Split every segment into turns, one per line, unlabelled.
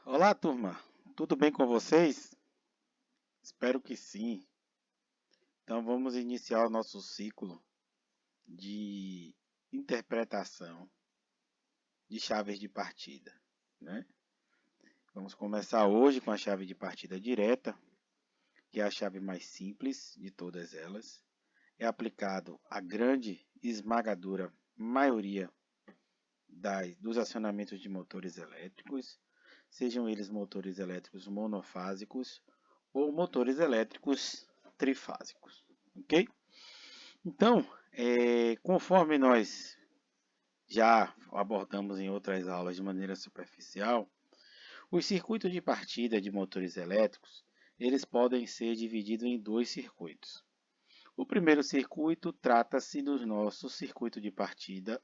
Olá, turma. Tudo bem com vocês? Espero que sim. Então vamos iniciar o nosso ciclo de interpretação de chaves de partida, né? Vamos começar hoje com a chave de partida direta, que é a chave mais simples de todas elas. É aplicado à grande esmagadora maioria dos acionamentos de motores elétricos, sejam eles motores elétricos monofásicos ou motores elétricos trifásicos, ok? Então, conforme nós já abordamos em outras aulas de maneira superficial, os circuitos de partida de motores elétricos, eles podem ser divididos em dois circuitos. O primeiro circuito trata-se dos nossos circuitos de partida,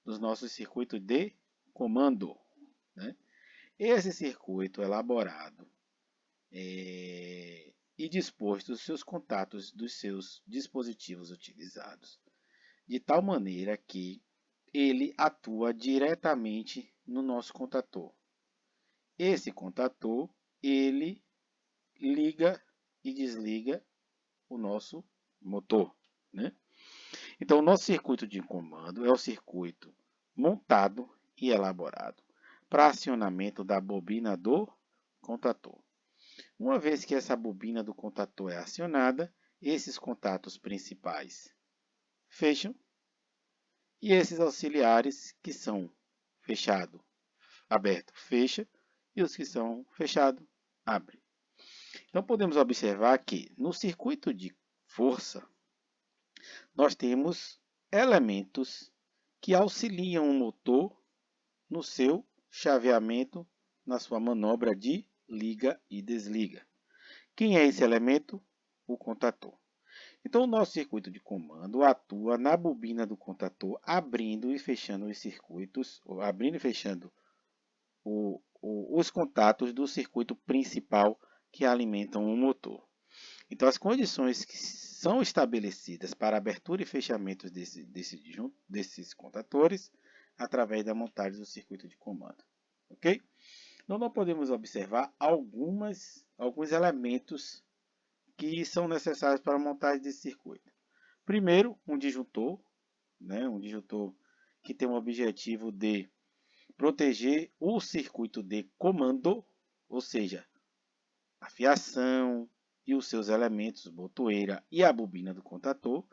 dos nossos circuitos de comando, né? Esse circuito elaborado e disposto os seus contatos dos seus dispositivos utilizados, de tal maneira que ele atua diretamente no nosso contator. Esse contator, ele liga e desliga o nosso motor, né? Então, o nosso circuito de comando é o circuito montado e elaborado para acionamento da bobina do contator. Uma vez que essa bobina do contator é acionada, esses contatos principais fecham e esses auxiliares que são fechado, aberto, fecha e os que são fechado, abre. Então podemos observar que no circuito de força nós temos elementos que auxiliam o motor no seu chaveamento, na sua manobra de liga e desliga. Quem é esse elemento? O contator. Então, o nosso circuito de comando atua na bobina do contator, abrindo e fechando os circuitos, abrindo e fechando os contatos do circuito principal que alimentam o motor. Então, as condições que são estabelecidas para abertura e fechamento desses contatores através da montagem do circuito de comando. Ok? Então, nós podemos observar alguns elementos que são necessários para a montagem desse circuito. Primeiro, um disjuntor, né? Um disjuntor que tem o objetivo de proteger o circuito de comando, ou seja, a fiação e os seus elementos, botoeira e a bobina do contator.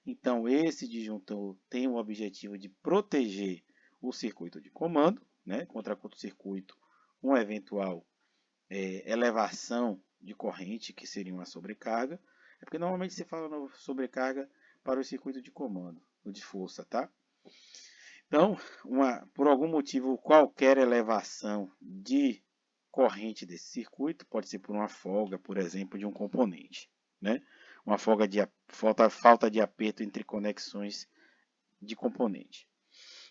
Então, esse disjuntor tem o objetivo de proteger o circuito de comando, né, contra curto-circuito, uma eventual elevação de corrente, que seria uma sobrecarga. É porque normalmente se fala sobrecarga para o circuito de comando, o de força, tá? Então, por algum motivo, qualquer elevação de corrente desse circuito pode ser por uma folga, por exemplo, de um componente, né? Uma folga de falta de aperto entre conexões de componente.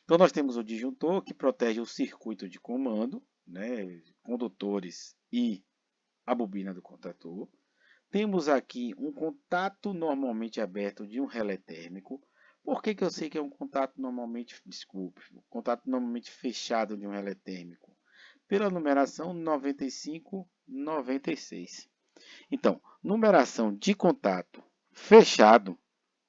Então, nós temos o disjuntor que protege o circuito de comando, né? Condutores e a bobina do contator. Temos aqui um contato normalmente aberto de um relé térmico. Por que eu sei que é um contato normalmente, contato normalmente fechado de um relé térmico? Pela numeração 95, 96. Então, numeração de contato fechado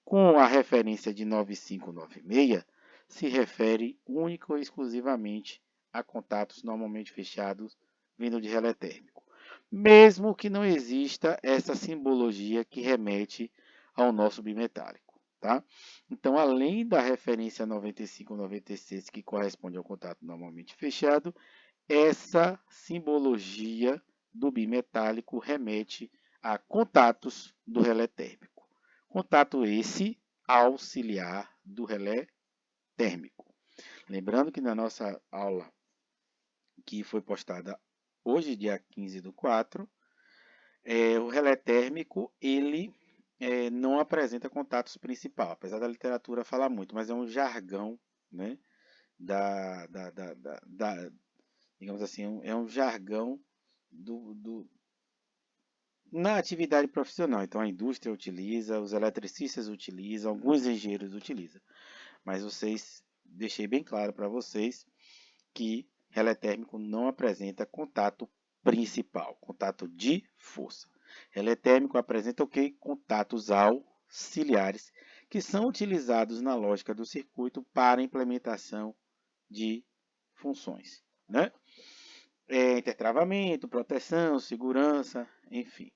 com a referência de 9596 se refere única e exclusivamente a contatos normalmente fechados vindo de relé térmico, mesmo que não exista essa simbologia que remete ao nosso bimetálico. Tá? Então, além da referência 95, 96, que corresponde ao contato normalmente fechado, essa simbologia do bimetálico remete a contatos do relé térmico. Contato esse auxiliar do relé térmico. Lembrando que na nossa aula que foi postada hoje, dia 15/4, o relé térmico ele não apresenta contatos principal, apesar da literatura falar muito, mas é um jargão, né, digamos assim, é um jargão na atividade profissional. Então a indústria utiliza, os eletricistas utilizam, alguns engenheiros utilizam. Mas deixei bem claro para vocês que relé térmico não apresenta contato principal, contato de força. Relé térmico apresenta o quê? Contatos auxiliares, que são utilizados na lógica do circuito para a implementação de funções, né? Intertravamento, proteção, segurança, enfim.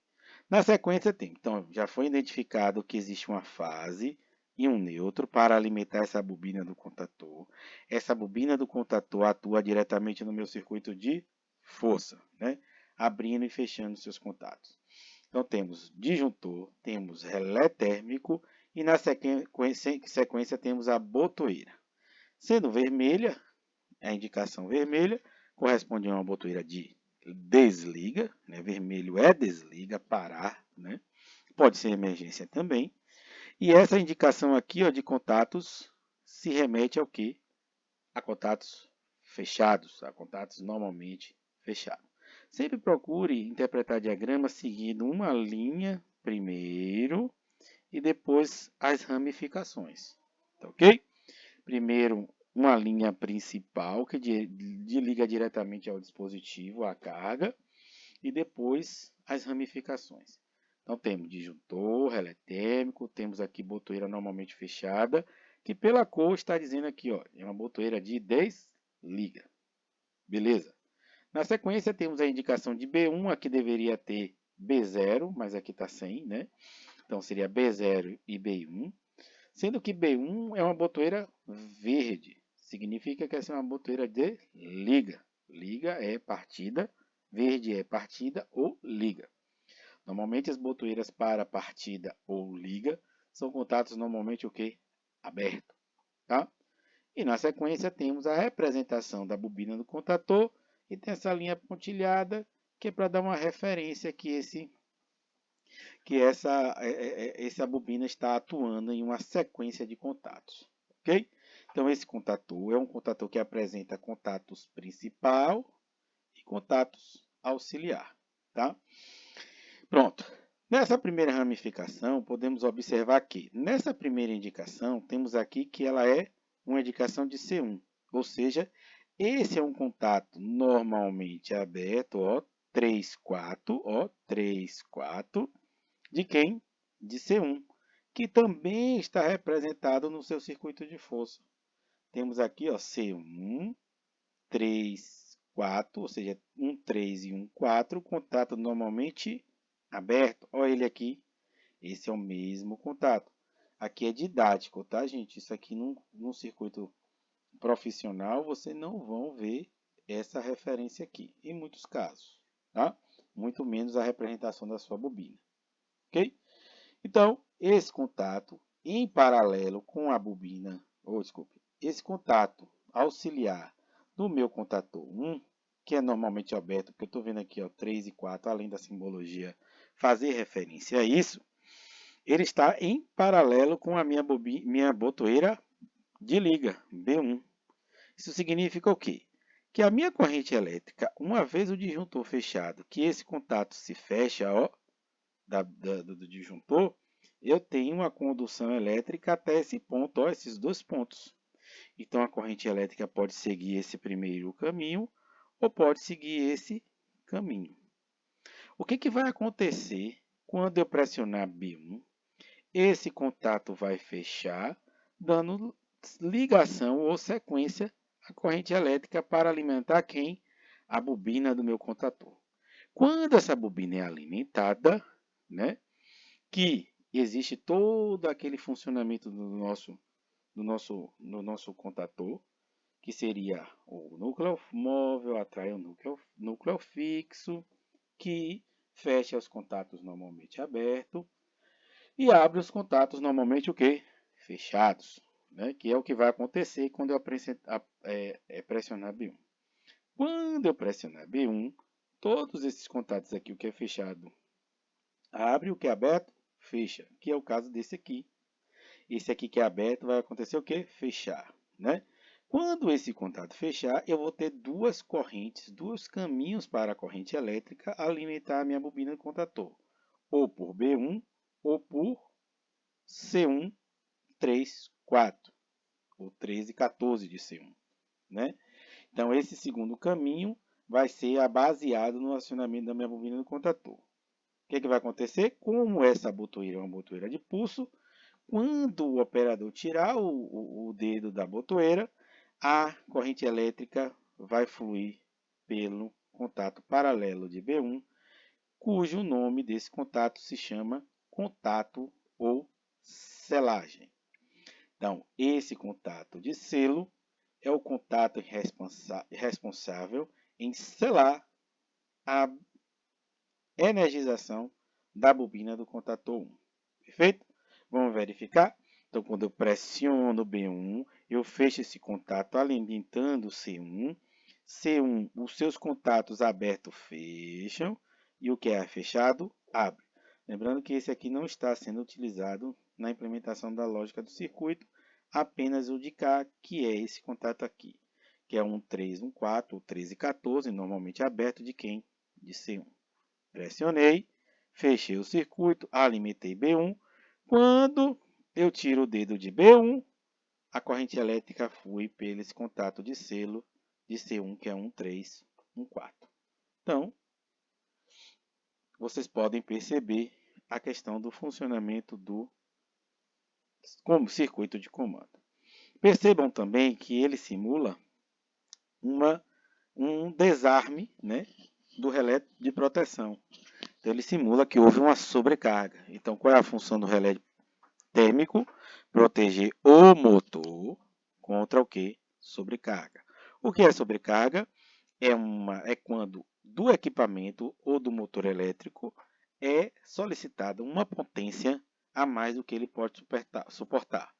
Na sequência tem, então, já foi identificado que existe uma fase e um neutro para alimentar essa bobina do contator. Essa bobina do contator atua diretamente no meu circuito de força, né? Abrindo e fechando seus contatos. Então temos disjuntor, temos relé térmico e na sequência temos a botoeira. Sendo vermelha, a indicação vermelha corresponde a uma botoeira de desliga, né? Vermelho é desliga, parar, né? Pode ser emergência também. E essa indicação aqui, ó, de contatos se remete ao quê? A contatos fechados, a contatos normalmente fechados. Sempre procure interpretar diagrama seguindo uma linha primeiro e depois as ramificações, tá ok? Primeiro, uma linha principal que liga diretamente ao dispositivo, à carga, e depois as ramificações. Então temos disjuntor, relé térmico, temos aqui botoeira normalmente fechada, que pela cor está dizendo aqui, ó, é uma botoeira de desliga. Beleza? Na sequência temos a indicação de B1, aqui deveria ter B0, mas aqui está sem, né? Então seria B0 e B1. Sendo que B1 é uma botoeira verde, significa que essa é uma botoeira de liga. Liga é partida, verde é partida ou liga. Normalmente as botoeiras para partida ou liga são contatos normalmente o que? Aberto. Tá? E na sequência temos a representação da bobina do contator e tem essa linha pontilhada que é para dar uma referência que essa bobina está atuando em uma sequência de contatos, ok? Então, esse contator é um contator que apresenta contatos principal e contatos auxiliar, tá? Pronto. Nessa primeira ramificação, podemos observar que, nessa primeira indicação, temos aqui que ela é uma indicação de C1, ou seja, esse é um contato normalmente aberto, ó, 3, 4, ó, 3, 4, de quem? De C1, que também está representado no seu circuito de força. Temos aqui ó, C1, 3, 4, ou seja, um 3 e um 4, contato normalmente aberto. Olha ele aqui, esse é o mesmo contato. Aqui é didático, tá, gente? Isso aqui num circuito profissional, você não vão ver essa referência aqui, em muitos casos, tá? Muito menos a representação da sua bobina, ok? Então, esse contato em paralelo com a bobina, desculpe, esse contato auxiliar do meu contator 1, que é normalmente aberto, porque eu estou vendo aqui ó, 3 e 4, além da simbologia fazer referência a isso, ele está em paralelo com a minha botoeira de liga, B1. Isso significa o quê? Que a minha corrente elétrica, uma vez o disjuntor fechado, que esse contato se fecha, ó, do disjuntor, eu tenho uma condução elétrica até esse ponto, ó, esses dois pontos. Então, a corrente elétrica pode seguir esse primeiro caminho ou pode seguir esse caminho. O que vai acontecer quando eu pressionar B1? Esse contato vai fechar, dando ligação ou sequência à corrente elétrica para alimentar quem? A bobina do meu contator. Quando essa bobina é alimentada, né, que existe todo aquele funcionamento do nosso contator, que seria o núcleo móvel, atrai o núcleo fixo, que fecha os contatos normalmente abertos e abre os contatos normalmente o quê? Fechados, né? Que é o que vai acontecer quando eu pressionar B1. Quando eu pressionar B1, todos esses contatos aqui, o que é fechado, abre, o que é aberto, fecha, que é o caso desse aqui. Esse aqui que é aberto vai acontecer o quê? Fechar, né? Quando esse contato fechar, eu vou ter duas correntes, dois caminhos para a corrente elétrica alimentar a minha bobina do contator, ou por B1 ou por C1, 3, 4, ou 13, 14 de C1, né? Então, esse segundo caminho vai ser baseado no acionamento da minha bobina do contator. O que vai acontecer? Como essa botoeira é uma botoeira de pulso, quando o operador tirar o dedo da botoeira, a corrente elétrica vai fluir pelo contato paralelo de B1, cujo nome desse contato se chama contato ou selagem. Então, esse contato de selo é o contato responsável em selar a energização da bobina do contator 1. Perfeito? Vamos verificar? Então, quando eu pressiono B1, eu fecho esse contato alimentando C1. C1, os seus contatos abertos fecham e o que é fechado, abre. Lembrando que esse aqui não está sendo utilizado na implementação da lógica do circuito, apenas o de cá, que é esse contato aqui, que é um 3, um 4, 13 e 14, normalmente aberto de quem? De C1. Pressionei, fechei o circuito, alimentei B1. Quando eu tiro o dedo de B1, a corrente elétrica flui pelo esse contato de selo de C1, que é um 3, um 4. Então, vocês podem perceber a questão do funcionamento do circuito de comando. Percebam também que ele simula um desarme, né, do relé de proteção. Então, ele simula que houve uma sobrecarga. Então, qual é a função do relé térmico? Proteger o motor contra o que? Sobrecarga. O que é sobrecarga? É quando do equipamento ou do motor elétrico é solicitada uma potência a mais do que ele pode suportar.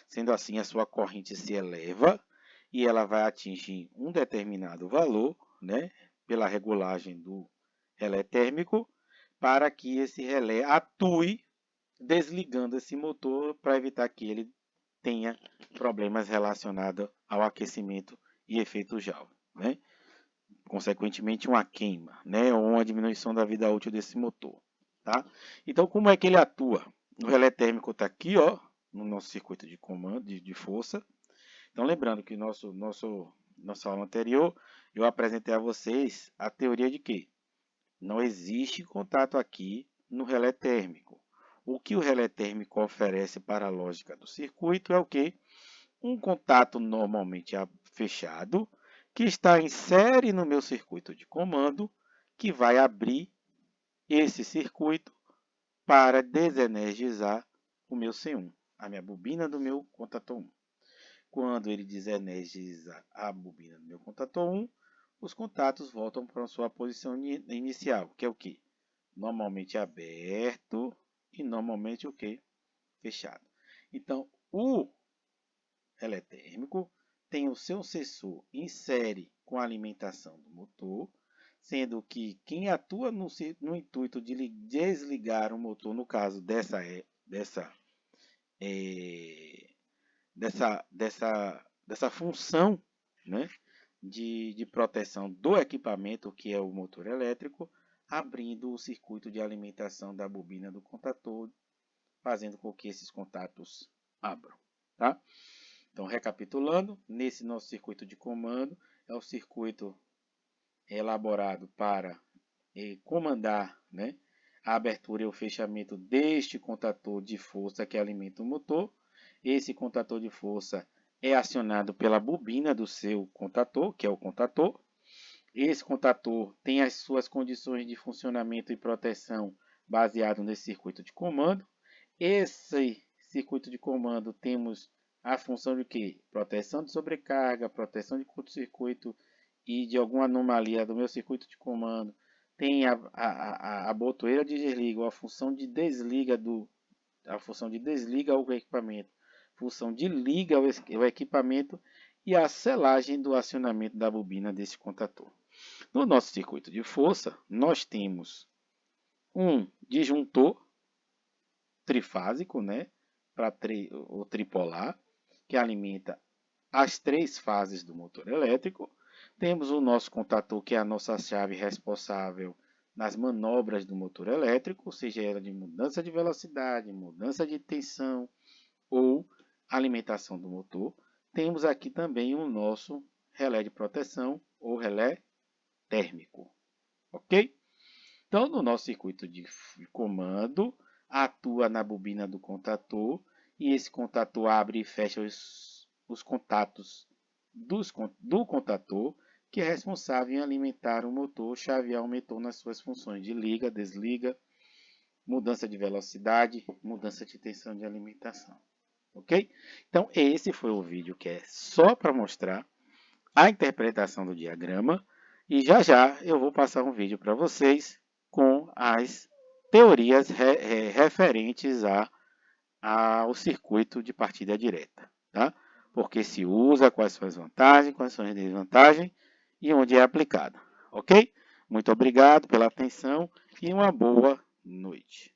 Sendo assim, a sua corrente se eleva e ela vai atingir um determinado valor, né, pela regulagem do relé térmico, para que esse relé atue desligando esse motor para evitar que ele tenha problemas relacionados ao aquecimento e efeito Joule, né? Consequentemente, uma queima, né? Ou uma diminuição da vida útil desse motor. Tá? Então, como é que ele atua? O relé térmico está aqui, ó, no nosso circuito de comando, de força. Então, lembrando que nossa aula anterior, eu apresentei a vocês a teoria de que não existe contato aqui no relé térmico. O que o relé térmico oferece para a lógica do circuito é o quê? Um contato normalmente fechado, que está em série no meu circuito de comando, que vai abrir esse circuito para desenergizar o meu C1, a minha bobina do meu contator 1. Quando ele desenergiza a bobina do meu contator 1, os contatos voltam para a sua posição inicial, que é o quê? Normalmente aberto e normalmente o quê? Fechado. Então, o relé térmico tem o seu sensor em série com a alimentação do motor, sendo que quem atua no intuito de desligar o motor, no caso dessa função, né, de proteção do equipamento, que é o motor elétrico, abrindo o circuito de alimentação da bobina do contator, fazendo com que esses contatos abram. Tá? Então, recapitulando, nesse nosso circuito de comando, é o circuito elaborado para comandar, né, a abertura e o fechamento deste contator de força que alimenta o motor. Esse contator de força é acionado pela bobina do seu contator, que é o contator. Esse contator tem as suas condições de funcionamento e proteção baseado nesse circuito de comando. Esse circuito de comando temos a função de quê? Proteção de sobrecarga, proteção de curto-circuito e de alguma anomalia do meu circuito de comando. Tem a botoeira de desliga, a função de desliga o equipamento, função de liga o equipamento e a selagem do acionamento da bobina desse contator. No nosso circuito de força, nós temos um disjuntor trifásico, né, o tripolar, que alimenta as três fases do motor elétrico. Temos o nosso contator, que é a nossa chave responsável nas manobras do motor elétrico, seja ela de mudança de velocidade, mudança de tensão ou alimentação do motor. Temos aqui também o nosso relé de proteção ou relé térmico, ok? Então, no nosso circuito de comando, atua na bobina do contator e esse contator abre e fecha os contatos do contator, que é responsável em alimentar o motor, chavear o motor nas suas funções de liga, desliga, mudança de velocidade, mudança de tensão de alimentação. Ok? Então, esse foi o vídeo que é só para mostrar a interpretação do diagrama. E já já eu vou passar um vídeo para vocês com as teorias referentes ao circuito de partida direta. Tá? Porque se usa, quais são as vantagens, quais são as desvantagens e onde é aplicado. Ok? Muito obrigado pela atenção e uma boa noite.